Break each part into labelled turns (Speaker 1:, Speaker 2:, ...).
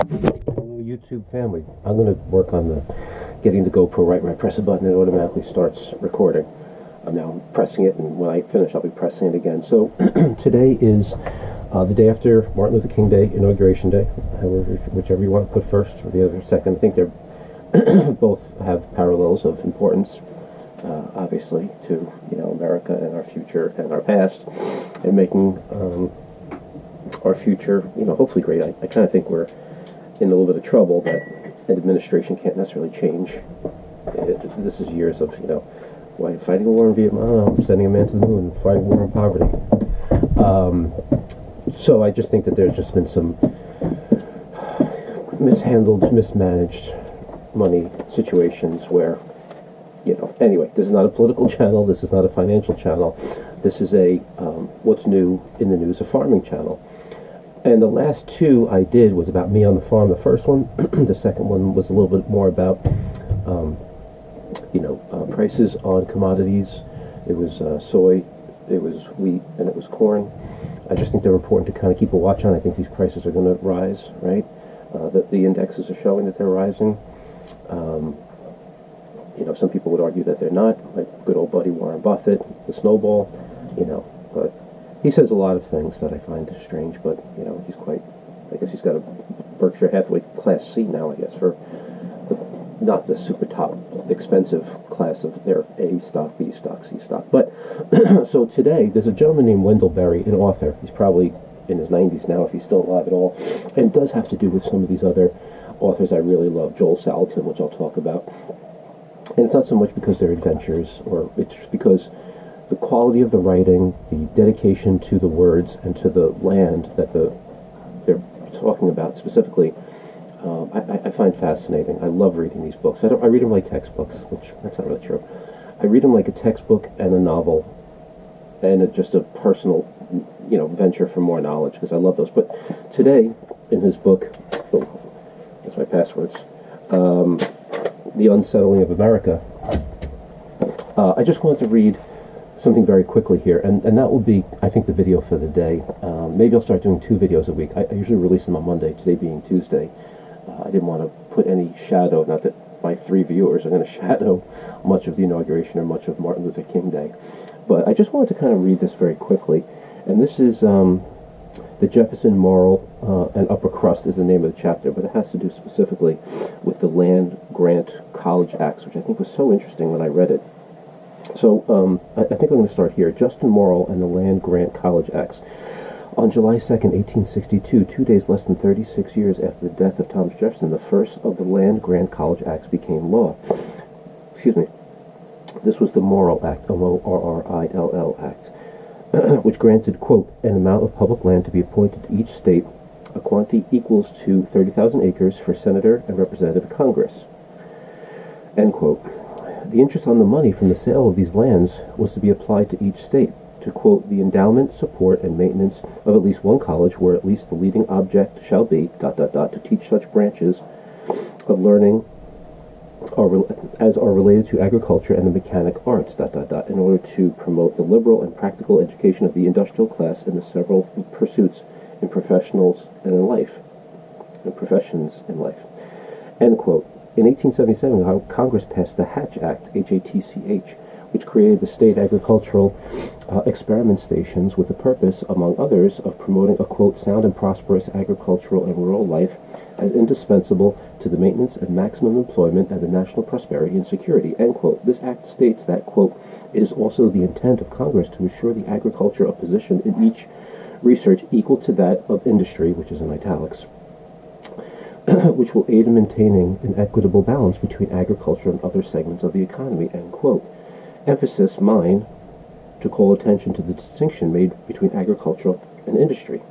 Speaker 1: Hello, YouTube family. I'm going to work on getting the GoPro right when I press a button, it automatically starts recording. I'm now pressing it, and when I finish, I'll be pressing it again. So today is the day after Martin Luther King Day, Inauguration Day, however, whichever you want to put first or the other second. I think they're both have parallels of importance, obviously, to America and our future and our past, and making our future hopefully great. I kind of think we're in a little bit of trouble that an administration can't necessarily change. This is years of why fighting a war in Vietnam, sending a man to the moon, fighting a war on poverty. So I just think that there's just been some mishandled, mismanaged money situations where, anyway, this is not a political channel, this is not a financial channel, this is a what's new in the news, a farming channel. And the last two I did was about me on the farm. The first one, the second one was a little bit more about, prices on commodities. It was soy, it was wheat, and it was corn. I just think they're important to kind of keep a watch on. I think these prices are going to rise, right? The indexes are showing that they're rising. Some people would argue that they're not, like good old buddy Warren Buffett, the snowball, but he says a lot of things that I find strange, but, he's quite, I guess he's got a Berkshire Hathaway Class C now, I guess, for not the super top expensive class of their A stock, B stock, C stock. But, so today, there's a gentleman named Wendell Berry, an author. He's probably in his 90s now, if he's still alive at all, and it does have to do with some of these other authors I really love, Joel Salatin, which I'll talk about. And it's not so much because they're adventures, or it's just because the quality of the writing, the dedication to the words and to the land that they're talking about specifically, I find fascinating. I love reading these books. I read them like textbooks, which that's not really true. I read them like a textbook and a novel, and just a personal, venture for more knowledge, because I love those. But today, in his book, that's my passwords, The Unsettling of America, I just wanted to read something very quickly here, and that will be, I think, the video for the day. Maybe I'll start doing 2 videos a week. I usually release them on Monday, today being Tuesday. I didn't want to put any shadow, not that my 3 viewers are going to shadow much of the inauguration or much of Martin Luther King Day. But I just wanted to kind of read this very quickly. And this is the Jefferson Moral and Upper Crust is the name of the chapter, but it has to do specifically with the Land Grant College Acts, which I think was so interesting when I read it. So I think I'm going to start here. Jefferson Moral and the Land Grant College Acts. On July 2nd, 1862, 2 days less than 36 years after the death of Thomas Jefferson, the first of the Land Grant College Acts became law. Excuse me. This was the Morrill Act, M-O-R-R-I-L-L Act, which granted, quote, an amount of public land to be appointed to each state, a quantity equals to 30,000 acres for senator and representative of Congress, end quote. The interest on the money from the sale of these lands was to be applied to each state, to, quote, the endowment, support, and maintenance of at least one college where at least the leading object shall be, ... to teach such branches of learning as are related to agriculture and the mechanic arts, ... in order to promote the liberal and practical education of the industrial class in the several pursuits in professionals and in life, professions in life, end quote. In 1877, Congress passed the Hatch Act, H-A-T-C-H, which created the state agricultural experiment stations with the purpose, among others, of promoting a, quote, sound and prosperous agricultural and rural life as indispensable to the maintenance and maximum employment and the national prosperity and security, end quote. This act states that, quote, it is also the intent of Congress to assure the agriculture a position in each research equal to that of industry, which is in italics, which will aid in maintaining an equitable balance between agriculture and other segments of the economy, end quote. Emphasis mine to call attention to the distinction made between agriculture and industry.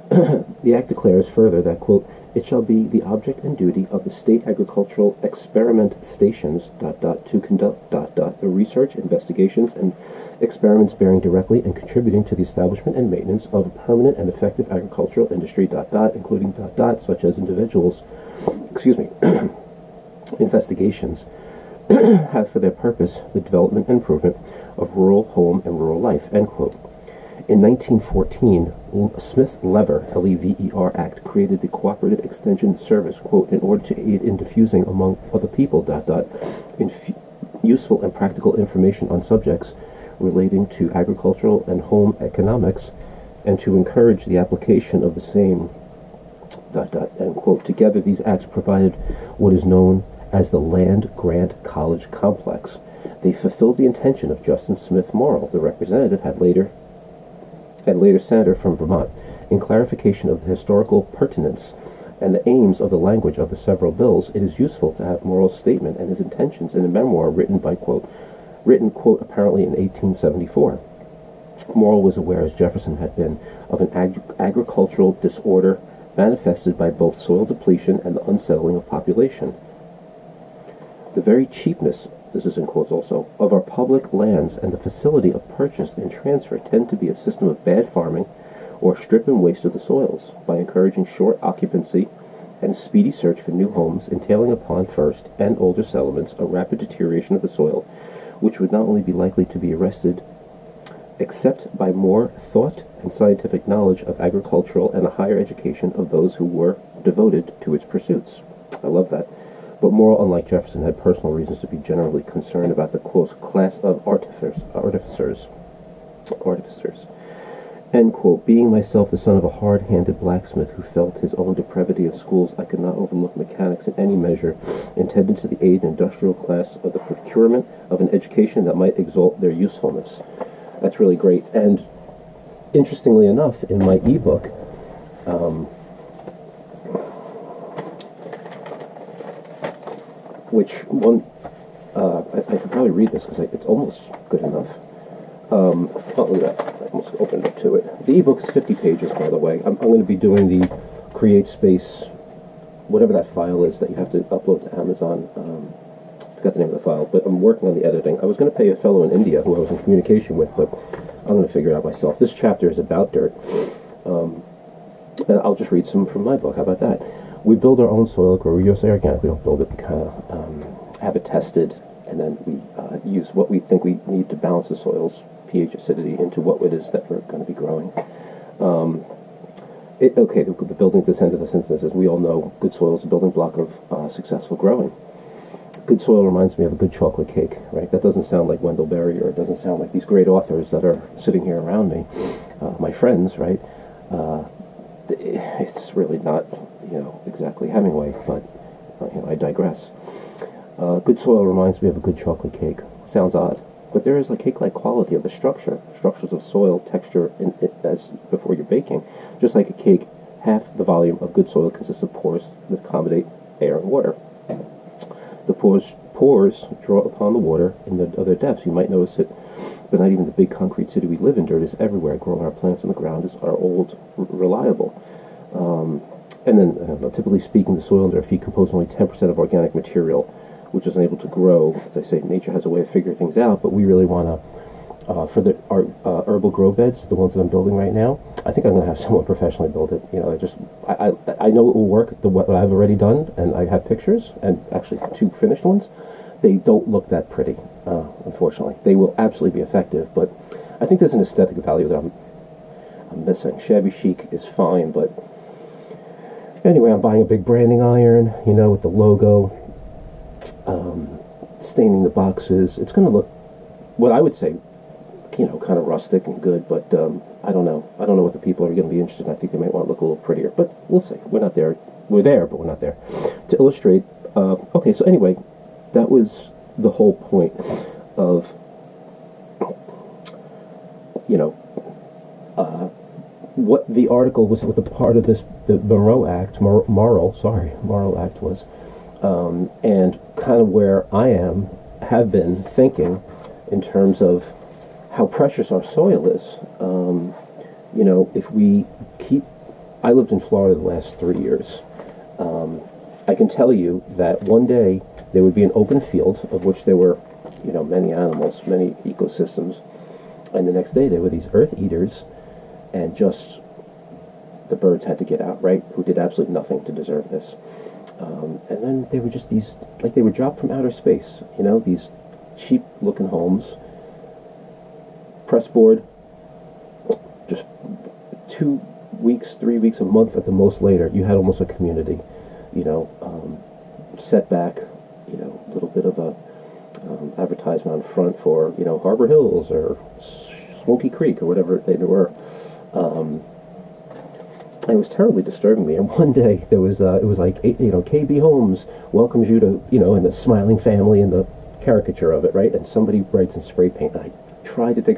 Speaker 1: The Act declares further that, quote, it shall be the object and duty of the state agricultural experiment stations, ... to conduct, ... the research, investigations, and experiments bearing directly and contributing to the establishment and maintenance of a permanent and effective agricultural industry, ... including ... such as individuals, investigations, have for their purpose the development and improvement of rural home and rural life, end quote. In 1914, Smith-Lever, L-E-V-E-R Act, created the Cooperative Extension Service, quote, in order to aid in diffusing among other people, useful and practical information on subjects relating to agricultural and home economics, and to encourage the application of the same, end quote. Together, these acts provided what is known as the Land Grant College Complex. They fulfilled the intention of Justin Smith Morrill, the representative, later senator from Vermont, in clarification of the historical pertinence and the aims of the language of the several bills. It is useful to have Morrill's statement and his intentions in a memoir written, quote, apparently in 1874. Morrill was aware, as Jefferson had been, of an agricultural disorder manifested by both soil depletion and the unsettling of population. The very cheapness, this is in quotes also, of our public lands and the facility of purchase and transfer tend to be a system of bad farming or strip and waste of the soils, by encouraging short occupancy and speedy search for new homes, entailing upon first and older settlements a rapid deterioration of the soil, which would not only be likely to be arrested, except by more thought and scientific knowledge of agricultural and a higher education of those who were devoted to its pursuits. I love that. But Morrill, unlike Jefferson, had personal reasons to be generally concerned about the, quote, class of artificers, end quote. Being myself the son of a hard-handed blacksmith who felt his own depravity in schools, I could not overlook mechanics in any measure intended to the aid and industrial class of the procurement of an education that might exalt their usefulness. That's really great. And interestingly enough, in my ebook, which one, I could probably read this because it's almost good enough. Oh, look at that. I almost opened up to it. The ebook is 50 pages, by the way. I'm going to be doing the Create Space, whatever that file is that you have to upload to Amazon. I forgot the name of the file, but I'm working on the editing. I was going to pay a fellow in India who I was in communication with, but I'm going to figure it out myself. This chapter is about dirt. And I'll just read some from my book. How about that? We build our own soil, grow USA organic. We don't build it, we kind of have it tested, and then we use what we think we need to balance the soil's pH acidity into what it is that we're going to be growing. The building at this end of the sentence is, we all know good soil is a building block of successful growing. Good soil reminds me of a good chocolate cake, right? That doesn't sound like Wendell Berry, or it doesn't sound like these great authors that are sitting here around me, my friends, right? It's really not, exactly Hemingway, but I digress. Good soil reminds me of a good chocolate cake. Sounds odd, but there is a cake-like quality of the structures of soil, texture, as before you're baking. Just like a cake, half the volume of good soil consists of pores that accommodate air and water. The pores draw upon the water in the other depths. You might notice it, but not even the big concrete city we live in. Dirt is everywhere. Growing our plants on the ground is our old, reliable. And then, typically speaking, the soil under our feet composes only 10% of organic material, which is unable to grow. As I say, nature has a way of figuring things out, but we really want to, for our herbal grow beds, the ones that I'm building right now, I think I'm going to have someone professionally build it. I know it will work, what I've already done, and I have pictures, and actually 2 finished ones. They don't look that pretty, unfortunately. They will absolutely be effective, but I think there's an aesthetic value that I'm missing. Shabby chic is fine, but anyway, I'm buying a big branding iron, with the logo, staining the boxes. It's going to look, what I would say, kind of rustic and good, but I don't know. I don't know what the people are going to be interested in. I think they might want to look a little prettier, but we'll see. We're not there. We're there, but we're not there. To illustrate, okay, so anyway, that was the whole point of, what the article was, what the part of this, the Morrill Act was, and kind of where I have been thinking in terms of how precious our soil is. If we I lived in Florida the last 3 years. I can tell you that one day there would be an open field of which there were, many animals, many ecosystems, and the next day there were these earth eaters, and just the birds had to get out, right? Who did absolutely nothing to deserve this. And then they were just these, like they were dropped from outer space, these cheap-looking homes, pressboard, just 2 weeks, 3 weeks, a month at the most later, you had almost a community, setback, a little bit of a advertisement on front for, Harbor Hills or Smoky Creek or whatever they were. It was terribly disturbing me. And one day there was, it was like, KB Homes welcomes you to, and the smiling family and the caricature of it, right? And somebody writes in spray paint. And I tried to take